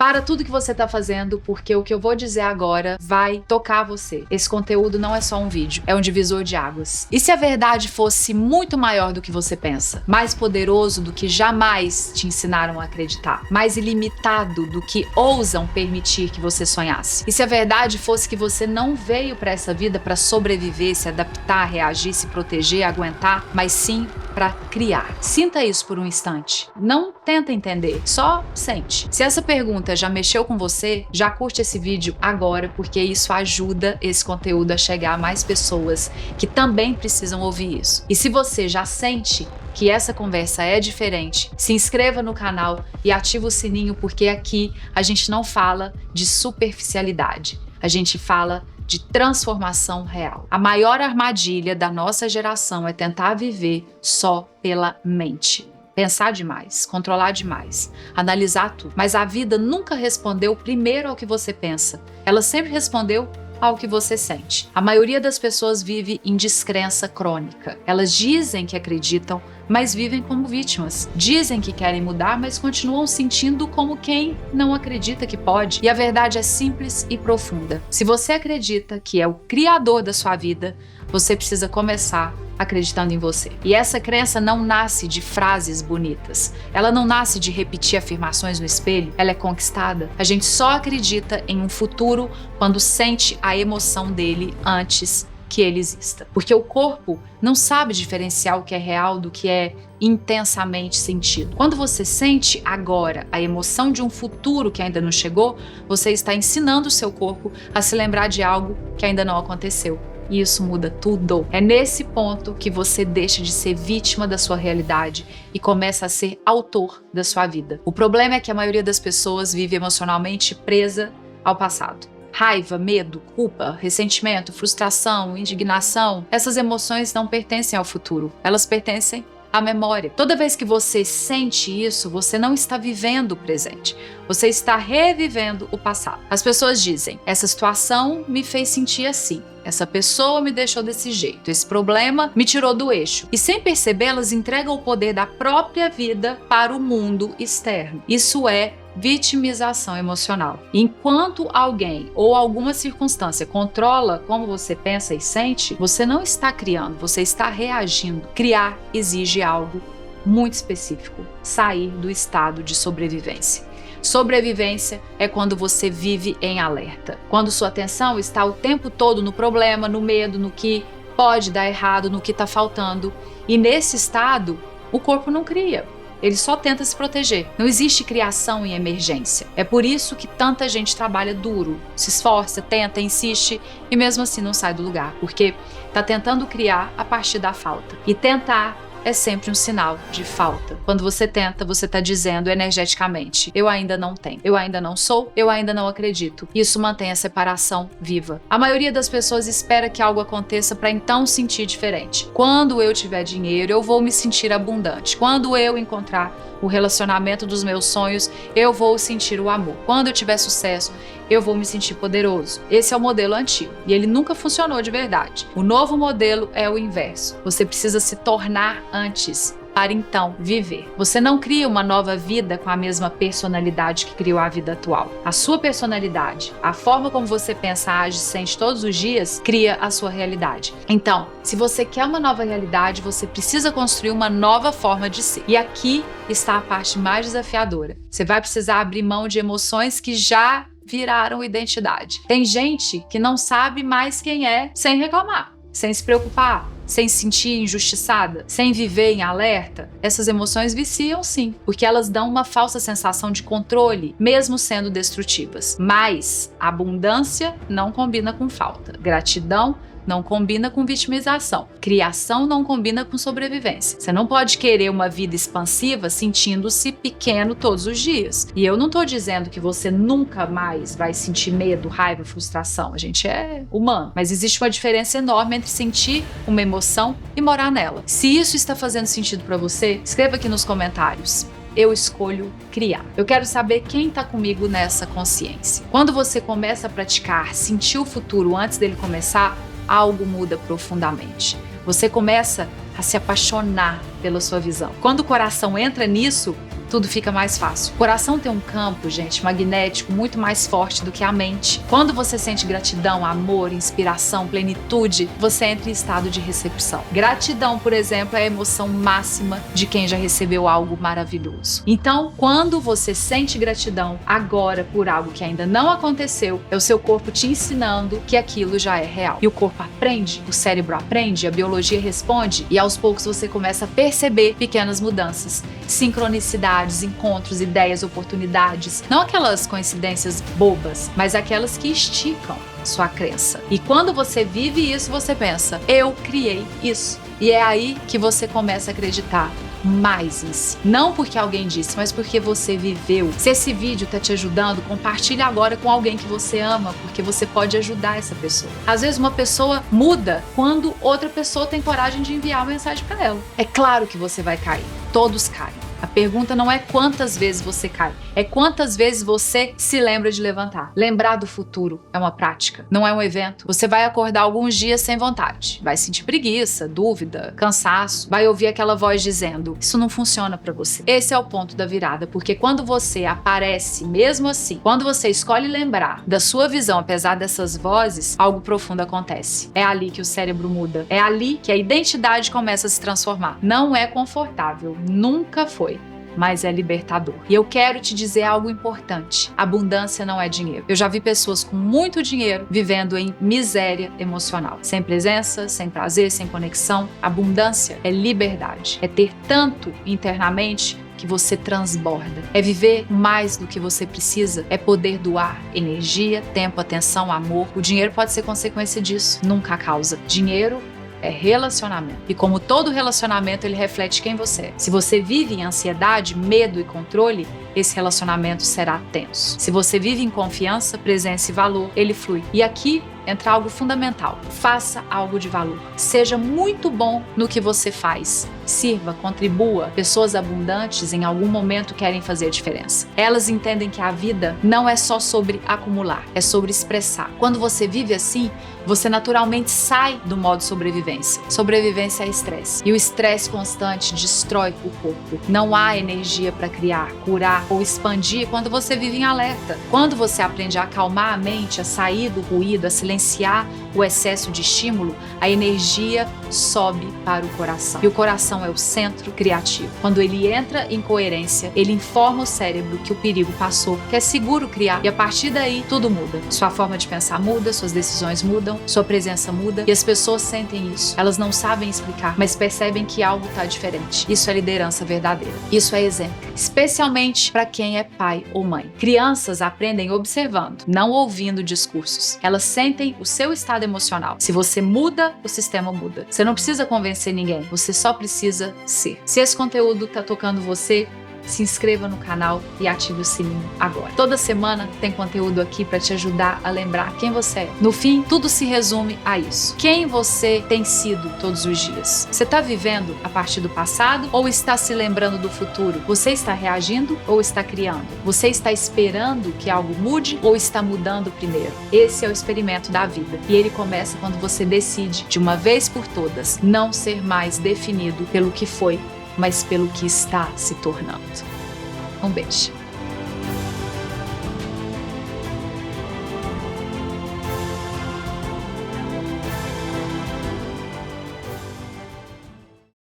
Para tudo que você tá fazendo, porque o que eu vou dizer agora vai tocar você. Esse conteúdo não é só um vídeo, é um divisor de águas. E se a verdade fosse muito maior do que você pensa? Mais poderoso do que jamais te ensinaram a acreditar? Mais ilimitado do que ousam permitir que você sonhasse? E se a verdade fosse que você não veio para essa vida para sobreviver, se adaptar, reagir, se proteger, aguentar, mas sim para criar? Sinta isso por um instante. Não tenta entender, só sente. Se essa pergunta já mexeu com você, já curte esse vídeo agora, porque isso ajuda esse conteúdo a chegar a mais pessoas que também precisam ouvir isso. E se você já sente que essa conversa é diferente, se inscreva no canal e ativa o sininho, porque aqui a gente não fala de superficialidade, a gente fala de transformação real. A maior armadilha da nossa geração é tentar viver só pela mente. Pensar demais, controlar demais, analisar tudo. Mas a vida nunca respondeu primeiro ao que você pensa. Ela sempre respondeu ao que você sente. A maioria das pessoas vive em descrença crônica. Elas dizem que acreditam, mas vivem como vítimas. Dizem que querem mudar, mas continuam sentindo como quem não acredita que pode. E a verdade é simples e profunda. Se você acredita que é o criador da sua vida, você precisa começar acreditando em você. E essa crença não nasce de frases bonitas. Ela não nasce de repetir afirmações no espelho. Ela é conquistada. A gente só acredita em um futuro quando sente a emoção dele antes que ele exista. Porque o corpo não sabe diferenciar o que é real do que é intensamente sentido. Quando você sente agora a emoção de um futuro que ainda não chegou, você está ensinando o seu corpo a se lembrar de algo que ainda não aconteceu. E isso muda tudo. É nesse ponto que você deixa de ser vítima da sua realidade e começa a ser autor da sua vida. O problema é que a maioria das pessoas vive emocionalmente presa ao passado. Raiva, medo, culpa, ressentimento, frustração, indignação, essas emoções não pertencem ao futuro, elas pertencem à memória. Toda vez que você sente isso, você não está vivendo o presente, você está revivendo o passado. As pessoas dizem: essa situação me fez sentir assim, essa pessoa me deixou desse jeito, esse problema me tirou do eixo. E sem perceber, elas entregam o poder da própria vida para o mundo externo. Isso é vitimização emocional. Enquanto alguém ou alguma circunstância controla como você pensa e sente, você não está criando, você está reagindo. Criar exige algo muito específico: sair do estado de sobrevivência. Sobrevivência é quando você vive em alerta, quando sua atenção está o tempo todo no problema, no medo, no que pode dar errado, no que está faltando. E nesse estado, o corpo não cria. Ele só tenta se proteger. Não existe criação em emergência. É por isso que tanta gente trabalha duro, se esforça, tenta, insiste e mesmo assim não sai do lugar, porque está tentando criar a partir da falta. E tentar é sempre um sinal de falta. Quando você tenta, você está dizendo energeticamente: eu ainda não tenho, eu ainda não sou, eu ainda não acredito. Isso mantém a separação viva. A maioria das pessoas espera que algo aconteça para então sentir diferente. Quando eu tiver dinheiro, eu vou me sentir abundante. Quando eu encontrar o relacionamento dos meus sonhos, eu vou sentir o amor. Quando eu tiver sucesso, eu vou me sentir poderoso. Esse é o modelo antigo e ele nunca funcionou de verdade. O novo modelo é o inverso. Você precisa se tornar antes para então viver. Você não cria uma nova vida com a mesma personalidade que criou a vida atual. A sua personalidade, a forma como você pensa, age, sente todos os dias, cria a sua realidade. Então, se você quer uma nova realidade, você precisa construir uma nova forma de ser. E aqui está a parte mais desafiadora. Você vai precisar abrir mão de emoções que já viraram identidade. Tem gente que não sabe mais quem é sem reclamar, sem se preocupar, sem se sentir injustiçada, sem viver em alerta. Essas emoções viciam sim, porque elas dão uma falsa sensação de controle, mesmo sendo destrutivas. Mas abundância não combina com falta. Gratidão não combina com vitimização. Criação não combina com sobrevivência. Você não pode querer uma vida expansiva sentindo-se pequeno todos os dias. E eu não tô dizendo que você nunca mais vai sentir medo, raiva, frustração. A gente é humano. Mas existe uma diferença enorme entre sentir uma emoção e morar nela. Se isso está fazendo sentido para você, escreva aqui nos comentários: eu escolho criar. Eu quero saber quem está comigo nessa consciência. Quando você começa a praticar, sentir o futuro antes dele começar, algo muda profundamente. Você começa a se apaixonar pela sua visão. Quando o coração entra nisso, tudo fica mais fácil. O coração tem um campo, gente, magnético muito mais forte do que a mente. Quando você sente gratidão, amor, inspiração, plenitude, você entra em estado de recepção. Gratidão, por exemplo, é a emoção máxima de quem já recebeu algo maravilhoso. Então, quando você sente gratidão agora por algo que ainda não aconteceu, é o seu corpo te ensinando que aquilo já é real. E o corpo aprende, o cérebro aprende, a biologia responde, e aos poucos você começa a perceber pequenas mudanças, sincronicidades, encontros, ideias, oportunidades. Não aquelas coincidências bobas, mas aquelas que esticam sua crença. E quando você vive isso, você pensa, eu criei isso. E é aí que você começa a acreditar mais em si. Não porque alguém disse, mas porque você viveu. Se esse vídeo está te ajudando, compartilhe agora com alguém que você ama, porque você pode ajudar essa pessoa. Às vezes uma pessoa muda quando outra pessoa tem coragem de enviar uma mensagem para ela. É claro que você vai cair. Todos caem. A pergunta não é quantas vezes você cai, é quantas vezes você se lembra de levantar. Lembrar do futuro é uma prática, não é um evento. Você vai acordar alguns dias sem vontade, vai sentir preguiça, dúvida, cansaço, vai ouvir aquela voz dizendo, isso não funciona pra você. Esse é o ponto da virada, porque quando você aparece, mesmo assim, quando você escolhe lembrar da sua visão, apesar dessas vozes, algo profundo acontece. É ali que o cérebro muda, é ali que a identidade começa a se transformar. Não é confortável, nunca foi, mas é libertador. E eu quero te dizer algo importante. Abundância não é dinheiro. Eu já vi pessoas com muito dinheiro vivendo em miséria emocional. Sem presença, sem prazer, sem conexão. Abundância é liberdade. É ter tanto internamente que você transborda. É viver mais do que você precisa. É poder doar energia, tempo, atenção, amor. O dinheiro pode ser consequência disso, nunca a causa. Dinheiro é relacionamento. E como todo relacionamento, ele reflete quem você é. Se você vive em ansiedade, medo e controle, esse relacionamento será tenso. Se você vive em confiança, presença e valor, ele flui. E aqui entra algo fundamental. Faça algo de valor. Seja muito bom no que você faz. Sirva, contribua. Pessoas abundantes em algum momento querem fazer a diferença. Elas entendem que a vida não é só sobre acumular, é sobre expressar. Quando você vive assim, você naturalmente sai do modo sobrevivência. Sobrevivência é estresse. E o estresse constante destrói o corpo. Não há energia para criar, curar ou expandir quando você vive em alerta. Quando você aprende a acalmar a mente, a sair do ruído, a silenciar o excesso de estímulo, a energia sobe para o coração. E o coração é o centro criativo. Quando ele entra em coerência, ele informa o cérebro que o perigo passou, que é seguro criar. E a partir daí, tudo muda. Sua forma de pensar muda, suas decisões mudam, sua presença muda. E as pessoas sentem isso. Elas não sabem explicar, mas percebem que algo está diferente. Isso é liderança verdadeira. Isso é exemplo. Especialmente para quem é pai ou mãe. Crianças aprendem observando, não ouvindo discursos. Elas sentem o seu estado emocional. Se você muda, o sistema muda. Você não precisa convencer ninguém, você só precisa ser. Se esse conteúdo tá tocando você, se inscreva no canal e ative o sininho agora. Toda semana tem conteúdo aqui para te ajudar a lembrar quem você é. No fim, tudo se resume a isso. Quem você tem sido todos os dias? Você está vivendo a partir do passado ou está se lembrando do futuro? Você está reagindo ou está criando? Você está esperando que algo mude ou está mudando primeiro? Esse é o experimento da vida. E ele começa quando você decide, de uma vez por todas, não ser mais definido pelo que foi, mas pelo que está se tornando. Um beijo.